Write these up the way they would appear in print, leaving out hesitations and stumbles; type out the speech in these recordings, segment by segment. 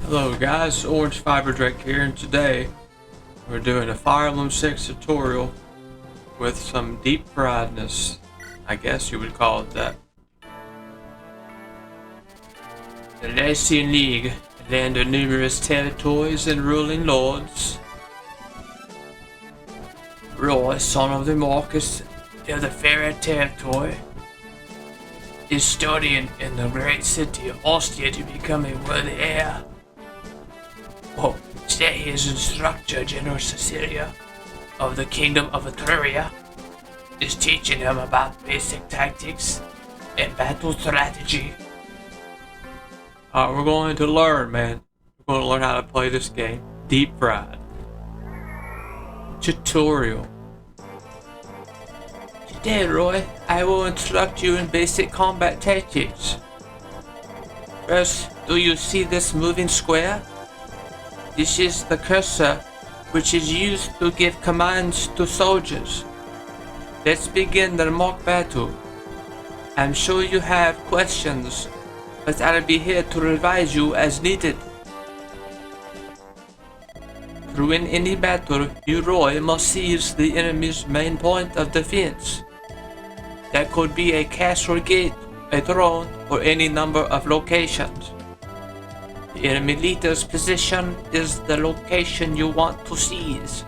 Hello guys, Orange Fiber Drake here, and today we're doing a Fire Emblem 6 tutorial with some deep friedness. I guess you would call it that. The Lacian League, land of numerous territories and ruling lords. Roy, son of the Marcus of the Fairy Territory, is studying in the great city of Ostia to become a worthy heir. Today his instructor, General Cecilia of the Kingdom of Etruria, is teaching him about basic tactics and battle strategy. We're going to learn, man. We're going to learn how to play this game. Deep fried. Tutorial. Today, Roy, I will instruct you in basic combat tactics. First, do you see this moving square? This is the cursor, which is used to give commands to soldiers. Let's begin the mock battle. I'm sure you have questions, but I'll be here to revise you as needed. Through any battle, you, Roy, must seize the enemy's main point of defense. That could be a castle gate, a throne, or any number of locations. The enemy leader's position is the location you want to seize.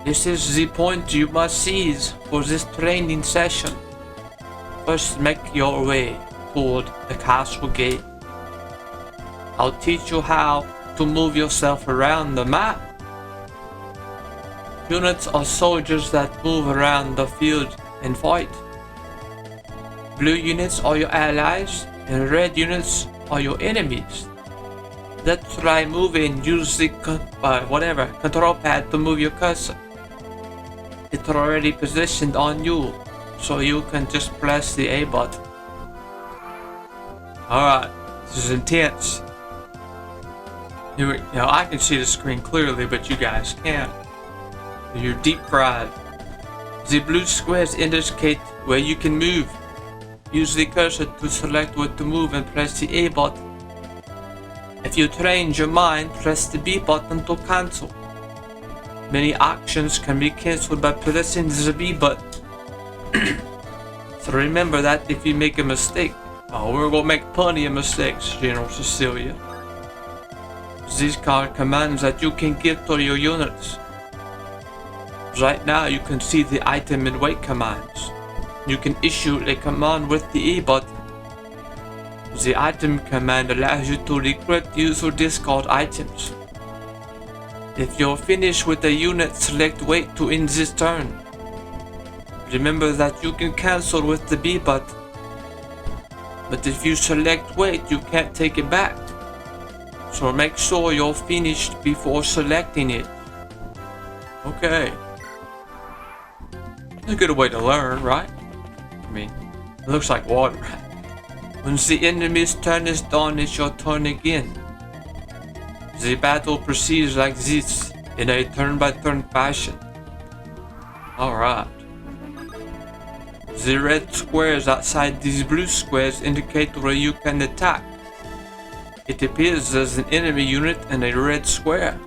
This is the point you must seize for this training session. First, make your way toward the castle gate. I'll teach you how to move yourself around the map. Units are soldiers that move around the field and fight. Blue units are your allies, and red units are your enemies. Let's try moving. Use the control pad to move your cursor. It's already positioned on you, so you can just press the A button. Alright, this is intense. Now I can see the screen clearly, but you guys can't. You're deep fried. The blue squares indicate where you can move. Use the cursor to select what to move and press the A button. If you change your mind, press the B button to cancel. Many actions can be cancelled by pressing the B button. So remember that if you make a mistake. We're gonna make plenty of mistakes, General Cecilia. These are commands that you can give to your units. Right now you can see the item and wait commands. You can issue a command with the E button. The item command allows you to recruit, use, or discard items. If you're finished with a unit, select wait to end this turn. Remember that you can cancel with the B button. But if you select wait, you can't take it back. So make sure you're finished before selecting it. Okay. It's a good way to learn, right? I mean, it looks like water. When the enemy's turn is done, it's your turn again. The battle proceeds like this, in a turn-by-turn fashion. Alright. The red squares outside these blue squares indicate where you can attack. It appears there's an enemy unit in a red square.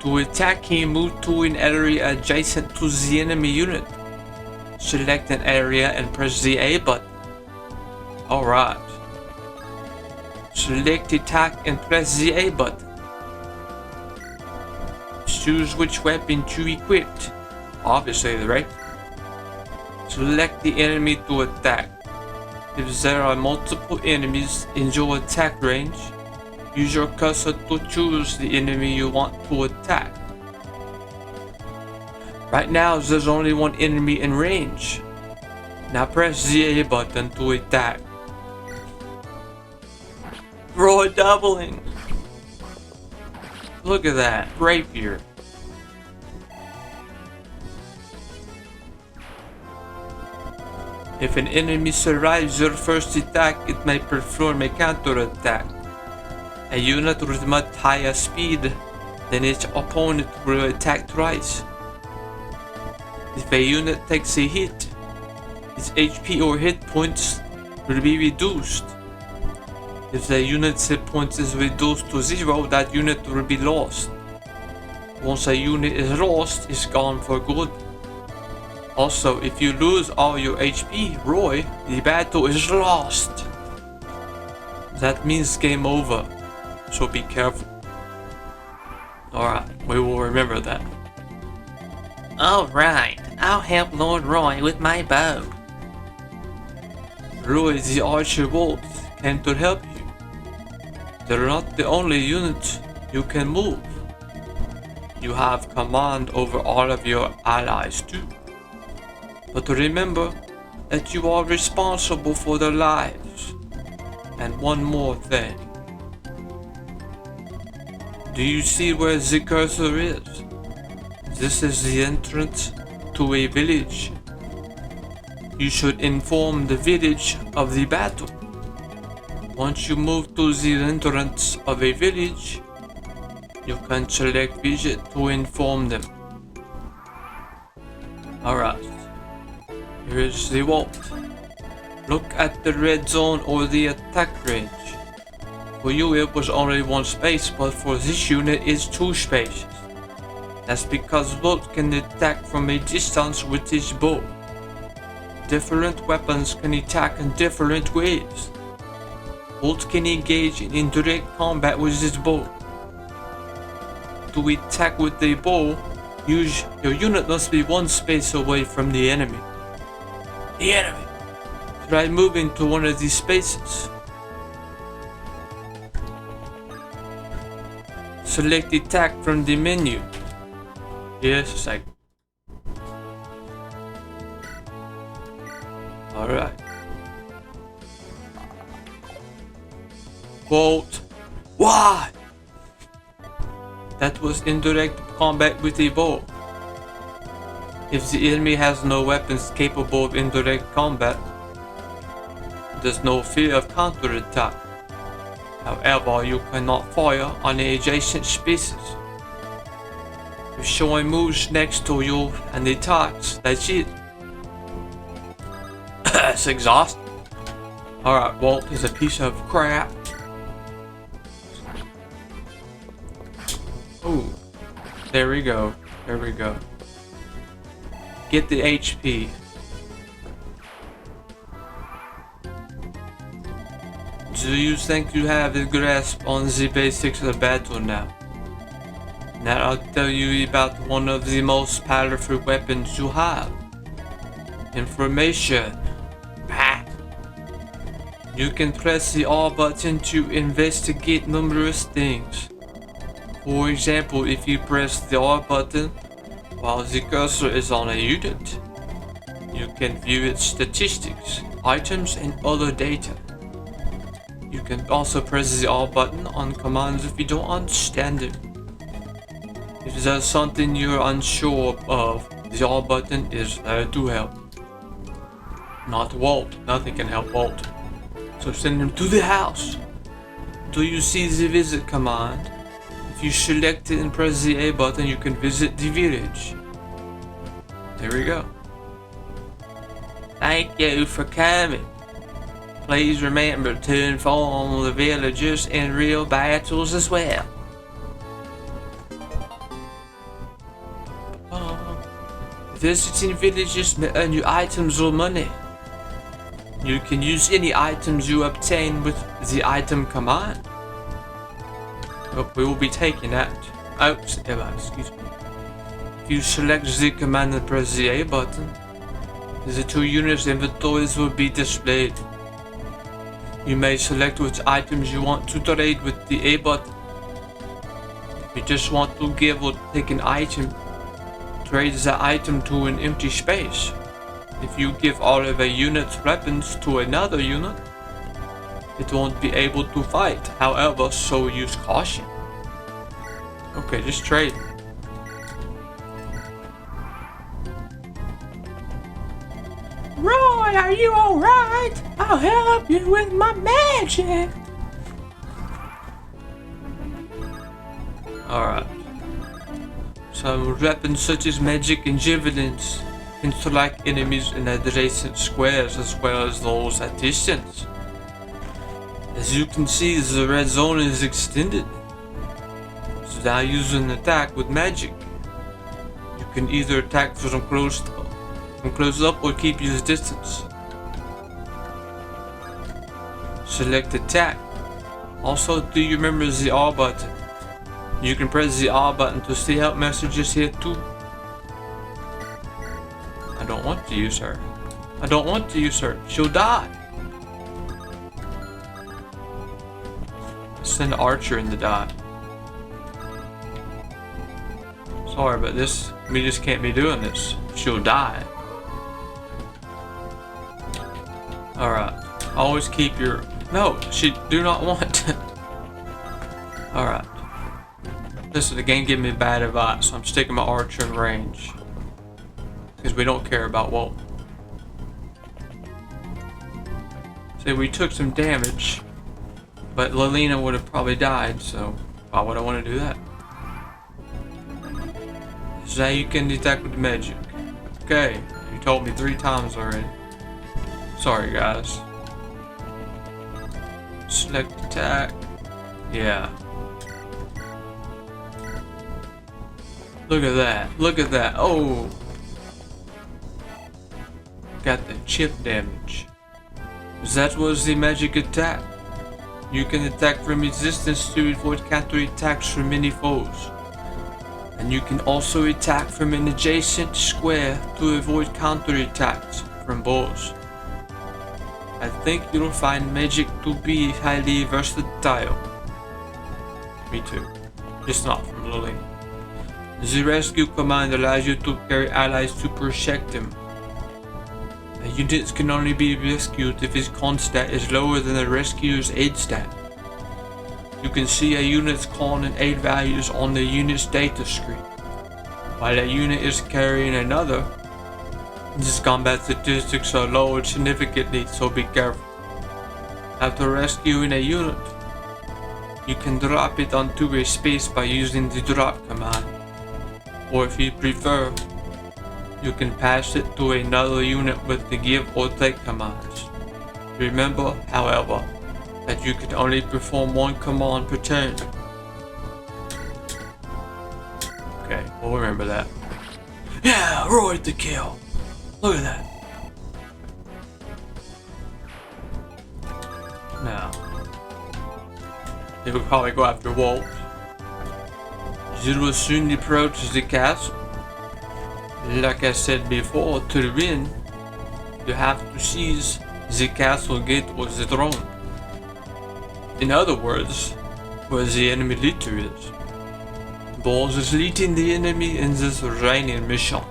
To attack him, move to an area adjacent to the enemy unit. Select an area and press the A button. Alright. Select attack and press the A button. Choose which weapon to equip. Obviously the right. Select the enemy to attack. If there are multiple enemies in your attack range, use your cursor to choose the enemy you want to attack. Right now there's only one enemy in range. Now press the A button to attack. Roy doubling. Look at that, rapier. If an enemy survives your first attack, it may perform a counter attack. A unit with much higher speed than its opponent will attack twice. If a unit takes a hit, its HP or hit points will be reduced. If the unit's hit points is reduced to 0, that unit will be lost. Once a unit is lost, it's gone for good. Also, if you lose all your HP, Roy, the battle is lost. That means game over, so be careful. Alright, we will remember that. Alright, I'll help Lord Roy with my bow. Roy, the archer bolts came to help you. They're not the only units you can move. You have command over all of your allies too. But remember that you are responsible for their lives. And one more thing. Do you see where the cursor is? This is the entrance to a village. You should inform the village of the battle. Once you move to the entrance of a village, you can select visit to inform them. Alright. Here is the vault. Look at the red zone or the attack range. For you it was only 1 space, but for this unit it's 2 spaces. That's because Bolt can attack from a distance with his bow. Different weapons can attack in different ways. Bolt can engage in indirect combat with his bow. To attack with a bow, your unit must be 1 space away from the enemy. The enemy! Try moving to one of these spaces. Select attack from the menu. Yes, a second. Alright. Bolt. Why? That was indirect combat with a bow. If the enemy has no weapons capable of indirect combat, there's no fear of counterattack. However, you cannot fire on the adjacent spaces. If someone moves next to you and attacks, that's it. That's exhausting. Alright, Walt is a piece of crap. Ooh. There we go. There we go. Get the HP. Do you think you have a grasp on the basics of battle now? Now I'll tell you about one of the most powerful weapons you have. Information. You can press the R button to investigate numerous things. For example, if you press the R button while the cursor is on a unit, you can view its statistics, items and other data. You can also press the R button on commands if you don't understand them. If there's something you're unsure of, the R button is there to help. Not Walt, nothing can help Walt. So send him to the house. Do you see the visit command? If you select it and press the A button, you can visit the village. There we go. Thank you for coming. Please remember to inform the villagers in real battles as well. Visiting villages may earn you items or money. You can use any items you obtain with the item command. Oh, we will be taking that. Oh, excuse me. If you select the command and press the A button, the 2 units inventories will be displayed. You may select which items you want to trade with the A button. If you just want to give or take an item, trade the item to an empty space. If you give all of a unit's weapons to another unit, it won't be able to fight. However, so use caution. Okay, just trade. Roy, are you alright? I'll help you with my magic. Alright. Some weapons such as magic and javelins can strike enemies in adjacent squares as well as those at distance. As you can see, the red zone is extended. So now use an attack with magic. You can either attack from close up or keep your distance. Select attack. Also, do you remember the R button? You can press the R button to see help messages here too. I don't want to use her. I don't want to use her. She'll die. Send Archer in to die. Sorry, but this, we just can't be doing this. She'll die. Alright. Always keep your... No, she do not want. Alright. Listen, the game gave me bad advice, so I'm sticking my Archer in range. Because we don't care about what. See, we took some damage, but Lilina would have probably died, so why would I want to do that? So now you can attack with magic. Okay, you told me 3 times already. Sorry, guys. Select attack. Yeah. Look at that. Look at that. Oh. Got the chip damage. That was the magic attack. You can attack from a distance to avoid counter attacks from many foes. And you can also attack from an adjacent square to avoid counter attacks from bows. I think you'll find magic to be highly versatile. Me too. Just not from Lily. The rescue command allows you to carry allies to protect them. Units can only be rescued if his con stat is lower than the rescuer's aid stat. You can see a unit's con and aid values on the unit's data screen. While a unit is carrying another, these combat statistics are lowered significantly, so be careful. After rescuing a unit, you can drop it onto a space by using the drop command. Or if you prefer, you can pass it to another unit with the give or take commands. Remember, however, that you can only perform one command per turn. Okay, we'll remember that. Yeah, Roy the kill. Look at that. Now, they will probably go after Walt. You will soon approach the castle. Like I said before, to win, you have to seize the castle gate or the throne. In other words, where the enemy leader is. Balls is leading the enemy in this reigning mission.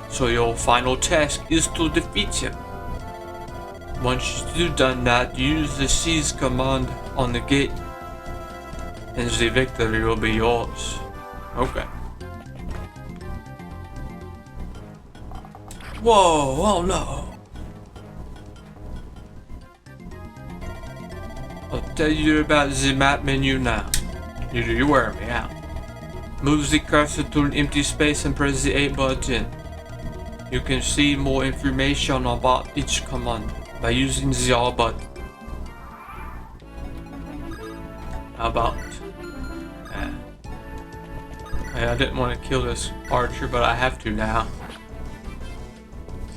So your final task is to defeat him. Once you've done that, use the seize command on the gate, and the victory will be yours. Okay. Whoa, oh no. I'll tell you about the map menu now. You wear me out. Move the cursor to an empty space and press the A button. You can see more information about each command by using the R button. How about that? Hey, I didn't want to kill this archer, but I have to now.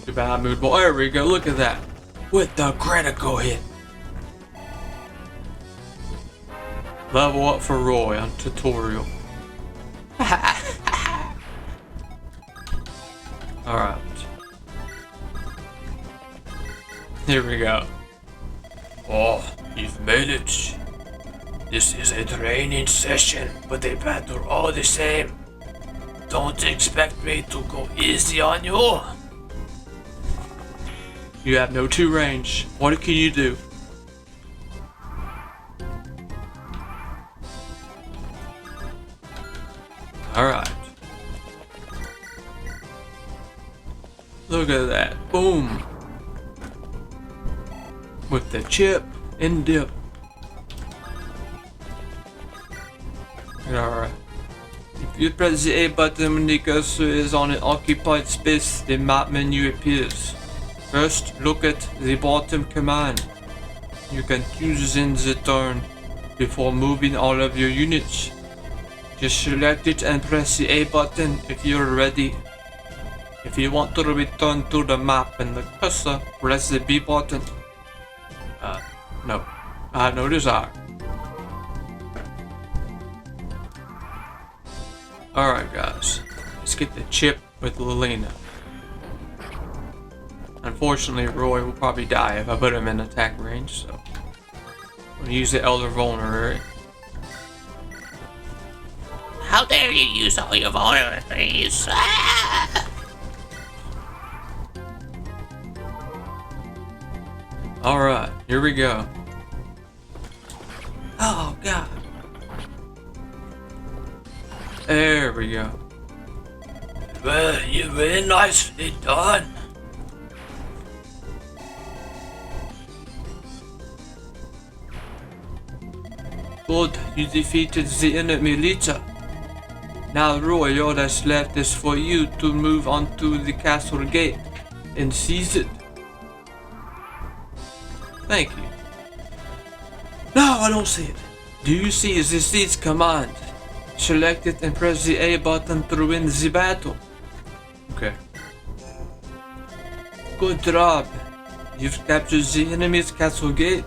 Too bad mood. Well, there we go. Look at that. With the critical hit. Level up for Roy on tutorial. Alright. Here we go. Oh, you've made it. This is a training session, but a battle all the same. Don't expect me to go easy on you. You have no 2 range. What can you do? Alright. Look at that. Boom. With the chip and dip. Alright. If you press the A button when the cursor is on an occupied space, the map menu appears. First, look at the bottom command. you can choose in the turn before moving all of your units. Just select it and press the A button if you're ready. If you want to return to the map and the cursor, press the B button. No. I have no desire. Alright guys, let's get the chip with Lilina. Unfortunately, Roy will probably die if I put him in attack range, so I'm gonna use the Elder Vulnerary. How dare you use all your vulnerabilities? Ah! Alright, here we go. Oh god. There we go. Well, you very nicely done. Good, you defeated the enemy leader. Now Roy, all that's left is for you to move onto the castle gate and seize it. Thank you. No, I don't see it. Do you see the siege command? Select it and press the A button to win the battle. Okay. Good job. You've captured the enemy's castle gate.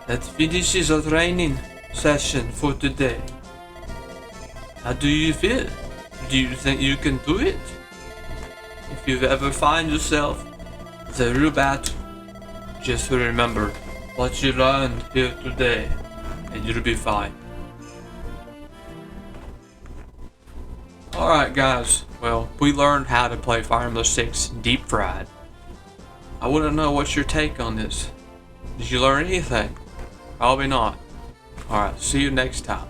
That finishes our training session for today. How do you feel? Do you think you can do it? If you ever find yourself the real battle, just remember what you learned here today and you'll be fine. Alright guys, well, we learned how to play Fire Emblem 6 Deep Fried. I want to know what's your take on this. Did you learn anything? Probably not. Alright, see you next time.